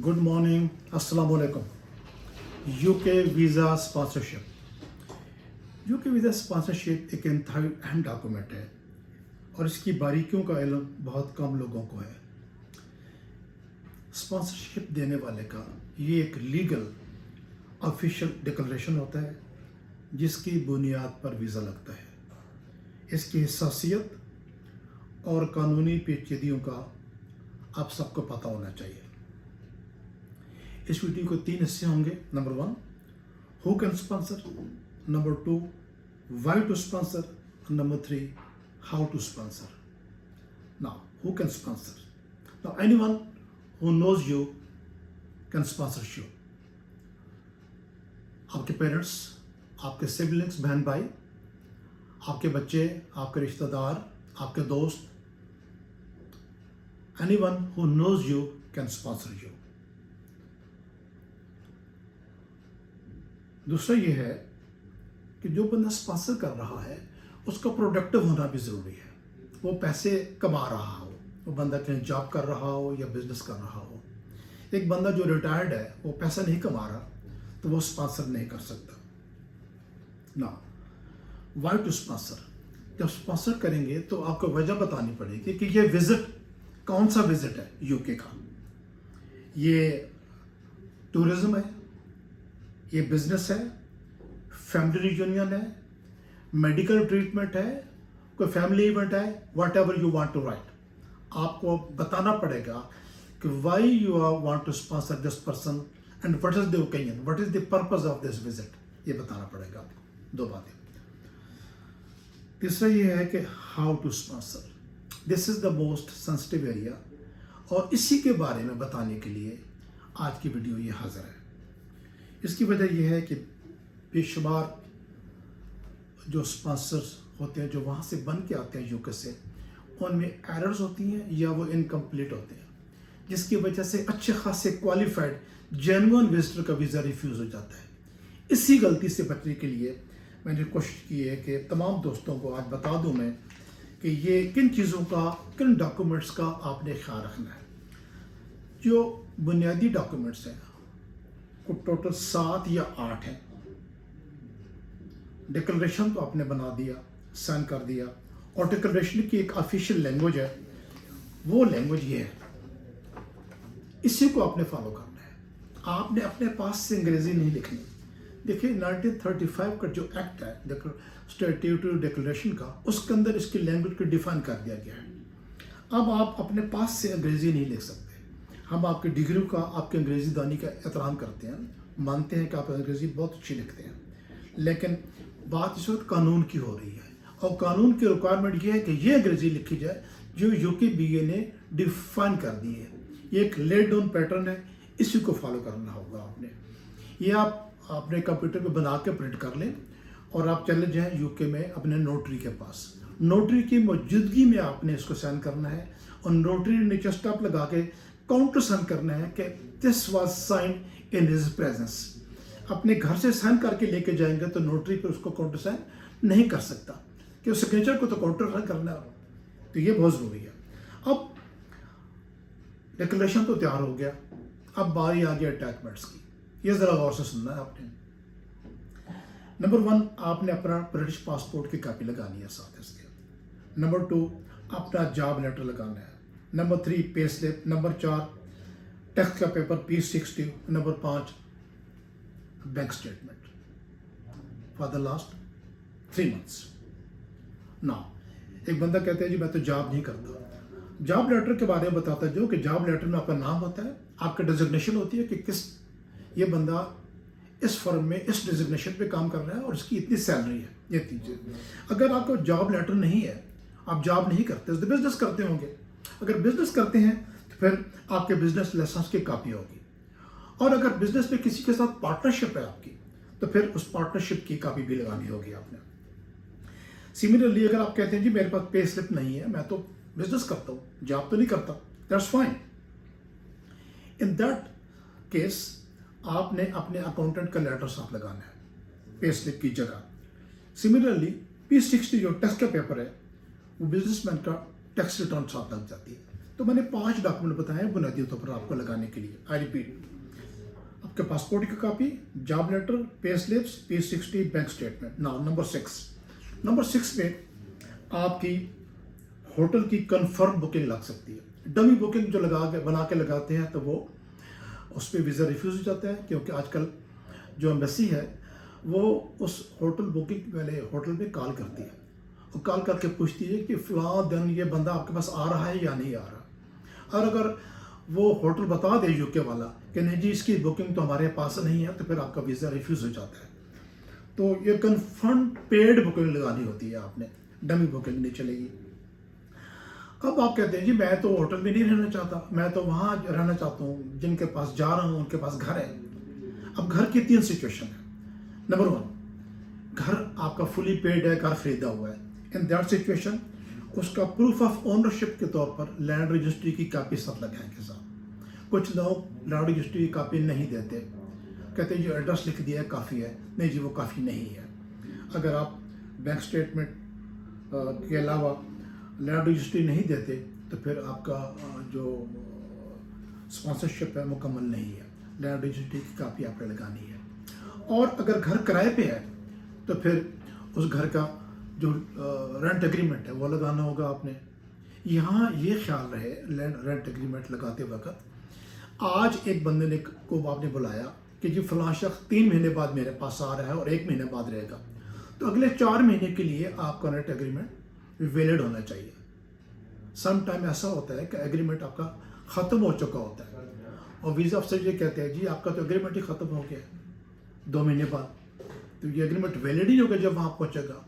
Good morning, अस्सलाम वालेकुम। UK visa sponsorship. UK visa sponsorship एक इंतहाई अहम डॉक्यूमेंट है और इसकी बारीकियों का इल्म बहुत कम लोगों को है। स्पॉन्सरशिप देने वाले का ये एक लीगल ऑफिशियल डिक्लेरेशन होता है जिसकी बुनियाद पर वीज़ा लगता है। इसकी हसासियत और कानूनी पेचीदगियों का आप सबको पता होना चाहिए। इस वीडियो को 3 हिस्से होंगे। Number 1, who can sponsor, number 2, why to sponsor, number 3, how to sponsor. Now who can sponsor. Now anyone who knows you can sponsor you. आपके पेरेंट्स, आपके सिबलिंग्स, बहन भाई, आपके बच्चे, आपके रिश्तेदार, आपके दोस्त, anyone who knows you can sponsor you. दूसरा ये है कि जो बंदा स्पॉन्सर कर रहा है उसका प्रोडक्टिव होना भी ज़रूरी है। वो पैसे कमा रहा हो, वो बंदा कहीं जॉब कर रहा हो या बिजनेस कर रहा हो। एक बंदा जो रिटायर्ड है वो पैसा नहीं कमा रहा तो वो स्पॉन्सर नहीं कर सकता ना। Why to sponsor. जब स्पॉन्सर करेंगे तो आपको वजह बतानी पड़ेगी कि ये विज़िट कौन सा विज़िट है यूके का। ये टूरिज़्म है, ये बिजनेस है, फैमिली रियूनियन है, मेडिकल ट्रीटमेंट है, कोई फैमिली इवेंट है, whatever you want to right. आपको बताना पड़ेगा कि why you are want to sponsor this person and what is the occasion, what is the purpose of this visit. ये बताना पड़ेगा आपको। 2 बातें। तीसरा ये है कि how to sponsor. This is the most sensitive area और इसी के बारे में बताने के लिए आज की वीडियो ये हाजिर है। इसकी वजह यह है कि बेशुमार जो स्पॉन्सर्स होते हैं जो वहाँ से बन के आते हैं यूके से, उनमें एरर्स होती हैं या वो इनकम्प्लीट होते हैं, जिसकी वजह से अच्छे खासे क्वालिफाइड जेन्युइन विजिटर का वीज़ा रिफ्यूज़ हो जाता है। इसी गलती से बचने के लिए मैंने कोशिश की है कि तमाम दोस्तों को आज बता दूं मैं कि ये किन चीज़ों का, किन डॉक्यूमेंट्स का आपने ख्याल रखना है। जो बुनियादी डॉक्यूमेंट्स हैं को टोटल 7 या 8 है। डिक्लेरेशन तो आपने बना दिया, साइन कर दिया, और डिक्लेरेशन की एक ऑफिशियल लैंग्वेज है, वो लैंग्वेज ये है। इसी को आपने फॉलो करना है। आपने अपने पास से अंग्रेजी नहीं लिखनी। देखिए 1935 का जो एक्ट है स्टैट्यूटरी डिक्लेरेशन का, उसके अंदर इसकी लैंग्वेज को डिफाइन कर दिया गया है। अब आप अपने पास से अंग्रेजी नहीं लिख सकते। हम आपकी डिग्री का, आपके अंग्रेज़ी दानी का एहतराम करते हैं, मानते हैं कि आप अंग्रेज़ी बहुत अच्छी लिखते हैं, लेकिन बात इस वक्त कानून की हो रही है और कानून की रिक्वायरमेंट ये है कि ये अंग्रेज़ी लिखी जाए जो यूकेबीए ने डिफाइन कर दी है। ये एक लेड डाउन पैटर्न है, इसी को फॉलो करना होगा आपने। ये आप अपने कंप्यूटर पे बना के प्रिंट कर लें और आप चले जाएँ यूके में अपने नोटरी के पास। नोटरी की मौजूदगी में आपने इसको साइन करना है और नोटरी ने नीचे स्टैम्प लगा के काउंटर साइन करना है कि this was sign in his presence. अपने घर से साइन करके लेके जाएंगे तो नोटरी पे उसको काउंटर साइन नहीं कर सकता, कि उस सिग्नेचर को तो काउंटर साइन करना है। तो ये बहुत ज़रूरी है। अब डिक्लेरेशन तो तैयार हो गया, अब बारी आ गई अटैचमेंट्स की। ये ज़रा गौर से सुनना है आपने। नंबर 1, आपने अपना ब्रिटिश पासपोर्ट की कॉपी लगानी है साथ इसके। नंबर 2, अपना जॉब लेटर लगाना है। Number 3, pay slip. Number 4, tax का paper P60। Number 5, bank statement for the last 3 months. ना एक बंदा कहता है जी मैं तो जॉब नहीं करता। जॉब लेटर के बारे में बताता जो कि जॉब लेटर में आपका नाम होता है, आपका डिजिग्नेशन होती है कि किस ये बंदा इस फर्म में इस डिजिग्नेशन पे काम कर रहा है और इसकी इतनी सैलरी है, ये चीज़ें। अगर आपको जॉब लेटर नहीं है, आप जॉब नहीं करते तो बिजनेस करते होंगे। अगर बिजनेस करते हैं तो फिर आपके बिजनेस लाइसेंस की कॉपी होगी, और अगर बिजनेस में किसी के साथ पार्टनरशिप है आपकी तो फिर उस पार्टनरशिप की कॉपी भी लगानी होगी आपने। सिमिलरली अगर आप कहते हैं जी मेरे पास पे स्लिप नहीं है, मैं तो बिजनेस करता हूँ, जॉब तो नहीं करता, that's fine. In that case आपने अपने अकाउंटेंट का लेटर साथ लगाना है पे स्लिप की जगह। सिमिलरली P60 जो टैक्स का पेपर है वो बिजनेसमैन का टैक्स रिटर्न साथ लग जाती है। तो मैंने 5 डॉक्यूमेंट बताए बुनियादी तौर पर आपको लगाने के लिए। आई रिपीट, आपके पासपोर्ट की copy, job letter, pay slips, P60, bank statement. Now number 6 पे आपकी होटल की कंफर्म बुकिंग लग सकती है। डमी बुकिंग जो बना के लगाते हैं तो वो उस पर वीज़ा रिफ्यूज़ हो जाता है, क्योंकि आजकल जो एम्बेसी है वो उस होटल बुकिंग वाले होटल पे कॉल करती है और कॉल करके पूछती है कि फ़लाँ दिन ये बंदा आपके पास आ रहा है या नहीं आ रहा। और अगर वो होटल बता दे यूके वाला कि नहीं जी इसकी बुकिंग तो हमारे पास नहीं है, तो फिर आपका वीज़ा रिफ्यूज़ हो जाता है। तो ये कन्फर्म पेड बुकिंग लगानी होती है आपने, डमी बुकिंग नहीं चलेगी। अब आप कहते हैं जी मैं तो होटल में नहीं रहना चाहता, मैं तो वहाँ रहना चाहता हूँ, जिनके पास जा रहा हूँ उनके पास घर है। अब घर की 3 सिचुएशन है। नंबर 1, घर आपका फुली पेड है, घर खरीदा हुआ है। इन दैट सिचुएशन उसका प्रूफ ऑफ ओनरशिप के तौर पर लैंड रजिस्ट्री की कापी साथ लगाएंगे साहब। कुछ लोग लैंड रजिस्ट्री की कापी नहीं देते, कहते हैं जी एड्रेस लिख दिया है काफ़ी है। नहीं जी, वो काफ़ी नहीं है। अगर आप बैंक स्टेटमेंट के अलावा लैंड रजिस्ट्री नहीं देते तो फिर आपका जो स्पॉन्सरशिप है मुकम्मल नहीं है। लैंड रजिस्ट्री की कापी आपने लगानी है। और अगर घर किराए पे है तो फिर उस घर का जो रेंट एग्रीमेंट है वो लगाना होगा आपने। यहाँ ये ख्याल रहे रेंट एग्रीमेंट लगाते वक्त, आज एक बंदे ने को आपने बुलाया कि जी फलां शख्स 3 महीने बाद मेरे पास आ रहा है और 1 महीने बाद रहेगा, तो अगले 4 महीने के लिए आपका रेंट एग्रीमेंट वैलिड होना चाहिए। सम टाइम ऐसा होता है कि एग्रीमेंट आपका ख़त्म हो चुका होता है और वीज़ा अफसर ये कहते हैं जी आपका तो एग्रीमेंट ही ख़त्म हो गया 2 महीने बाद, तो ये एग्रीमेंट वैलिड ही होगा जब वहाँ पहुँचेगा।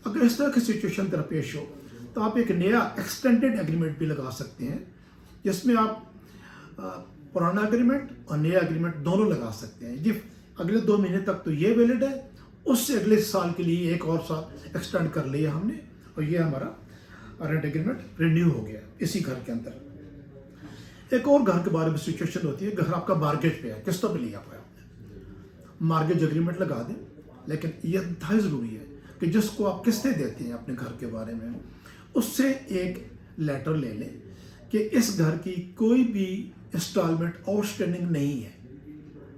अगर इस तरह की सिचुएशन दरपेश हो तो आप एक नया एक्सटेंडेड एग्रीमेंट भी लगा सकते हैं, जिसमें आप पुराना एग्रीमेंट और नया एग्रीमेंट दोनों लगा सकते हैं। जी अगले 2 महीने तक तो ये वैलिड है, उससे अगले साल के लिए 1 और साल एक्सटेंड कर लिया हमने और ये हमारा रेंट एग्रीमेंट रिन्यू हो गया इसी घर के अंदर। एक और घर के बारे में सिचुएशन होती है, घर आपका मार्गेज पे है, किस्तों पे लिया हुआ है आपने, मार्गेज एग्रीमेंट लगा दें। लेकिन यह इंतहाई ज़रूरी है कि जिसको आप किस्तें देते हैं अपने घर के बारे में, उससे एक लेटर ले लें कि इस घर की कोई भी इंस्टॉलमेंट आउटस्टैंडिंग नहीं है।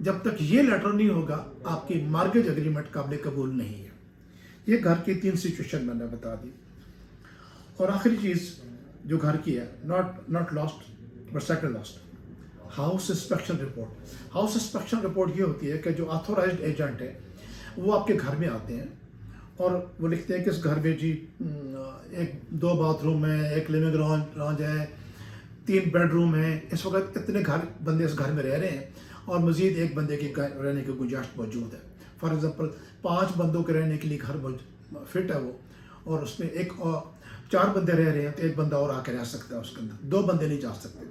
जब तक ये लेटर नहीं होगा आपकी मार्गेज एग्रीमेंट काबिल कबूल नहीं है। ये घर की 3 सिचुएशन मैंने बता दी। और आखिरी चीज़ जो घर की है, not lost but second lost, house inspection report. House inspection report ये होती है कि जो ऑथोराइज्ड एजेंट है वो आपके घर में आते हैं और वो लिखते हैं कि इस घर में जी 2 बाथरूम है, 1 लिविंग लॉन्ज है, 3 बेडरूम है, इस वक्त इतने बंदे इस घर में रह रहे हैं और मज़ीद 1 बंदे की रहने की गुंजाइश मौजूद है। फॉर एग्ज़ाम्पल 5 बंदों के रहने के लिए घर फिट है वो, और उसमें 1 और 4 बंदे रह रहे हैं तो 1 बंदा और आके रह सकता है उसके अंदर। 2 बंदे नहीं जा सकते,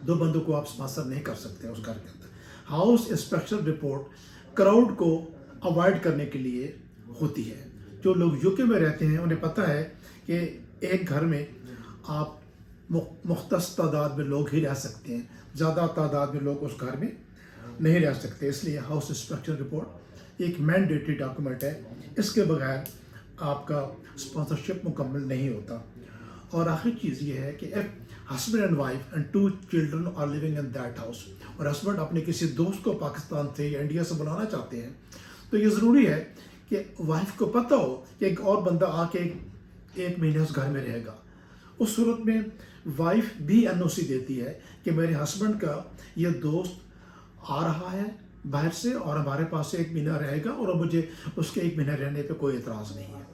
2 बंदों को आप स्पॉन्सर नहीं कर सकते उस घर के अंदर। हाउस इंस्पेक्शन रिपोर्ट क्राउड को अवॉइड करने के लिए होती है। जो लोग यूके में रहते हैं उन्हें पता है कि एक घर में आप मुख्तस तादाद में लोग ही रह सकते हैं, ज़्यादा तादाद में लोग उस घर में नहीं रह सकते। इसलिए हाउस इंस्पेक्शन रिपोर्ट एक मैंडेटरी डॉक्यूमेंट है, इसके बगैर आपका स्पॉन्सरशिप मुकम्मल नहीं होता। और आखिरी चीज़ ये है कि if husband and wife and 2 children are living in that house, और हस्बैंड अपने किसी दोस्त को पाकिस्तान से या इंडिया से बुलाना चाहते हैं, तो ये ज़रूरी है कि वाइफ को पता हो कि एक और बंदा आके 1 महीने उस घर में रहेगा। उस सूरत में वाइफ भी एनओसी देती है कि मेरे हस्बैंड का ये दोस्त आ रहा है बाहर से और हमारे पास से 1 महीना रहेगा और मुझे उसके 1 महीना रहने पे कोई एतराज़ नहीं है।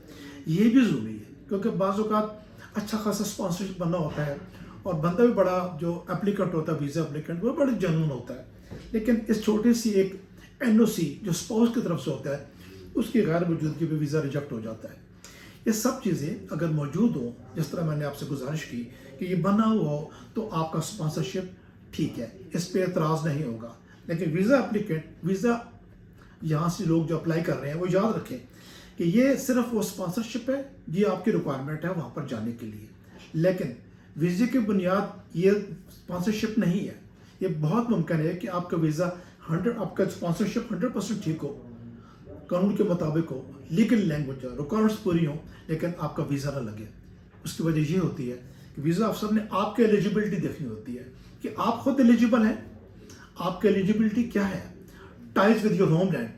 ये भी ज़रूरी है क्योंकि बाज़ औक़ात अच्छा खासा स्पॉन्सरशिप बनना होता है और बंदा भी बड़ा जो एप्लीकेंट होता है, वीज़ा एप्लीकेंट, वो बड़े जेन्युइन होता है, लेकिन इस छोटी सी एक एनओसी जो स्पाउस की तरफ से होता है उसकी गैर मौजूदगी पे वीज़ा रिजेक्ट हो जाता है। ये सब चीज़ें अगर मौजूद हो, जिस तरह मैंने आपसे गुजारिश की कि ये बना हुआ हो, तो आपका स्पॉन्सरशिप ठीक है, इस पर एतराज़ नहीं होगा। लेकिन वीज़ा एप्लीकेंट, वीज़ा यहाँ से लोग जो अप्लाई कर रहे हैं वो याद रखें कि ये सिर्फ वो स्पॉन्सरशिप है, ये आपकी रिक्वायरमेंट है वहाँ पर जाने के लिए, लेकिन वीज़े की बुनियाद ये स्पॉन्सरशिप नहीं है। ये बहुत मुमकिन है कि आपका वीज़ा आपका स्पॉन्सरशिप 100% ठीक हो, कानून के मुताबिक हो, लीगल लैंग्वेज हो, रिक्वायरमेंट्स पूरी हो, लेकिन आपका वीज़ा ना लगे। उसकी वजह ये होती है ویزا افسر نے آپ کی ایلیجبلٹی دیکھنی ہوتی ہے کہ آپ خود ایلیجبل ہیں. آپ کی ایلیجبلٹی کیا ہے؟ Ties with your homeland,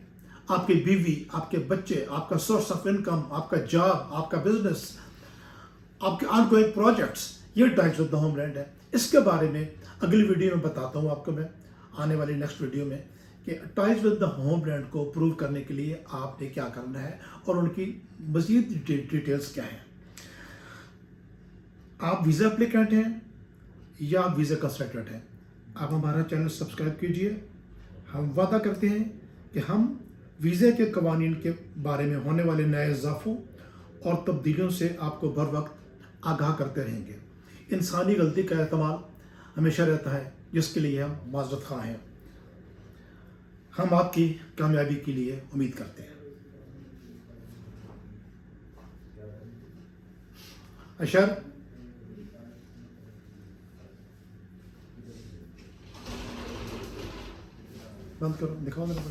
آپ کی بیوی، آپ کے بچے، آپ کا سورس آف انکم، آپ کا جاب، آپ کا بزنس، آپ کے آن گوئنگ پروجیکٹس، یہ ties with the homeland ہے. اس کے بارے میں اگلی ویڈیو میں بتاتا ہوں آپ کو، میں آنے والی نیکسٹ ویڈیو میں، کہ ties with the homeland کو پروو کرنے کے لیے آپ نے کیا کرنا ہے اور ان کی مزید ڈیٹیلز کیا ہیں. آپ ویزا اپلیکینٹ ہیں یا آپ ویزا کنسلٹنٹ ہیں، آپ ہمارا چینل سبسکرائب کیجئے. ہم وعدہ کرتے ہیں کہ ہم ویزے کے قوانین کے بارے میں ہونے والے نئے اضافوں اور تبدیلیوں سے آپ کو بر وقت آگاہ کرتے رہیں گے. انسانی غلطی کا احتمال ہمیشہ رہتا ہے، جس کے لیے ہم معذرت خواہ ہیں. ہم آپ کی کامیابی کے لیے امید کرتے ہیں. اشر، بند کرو، دکھاؤ میرے کو.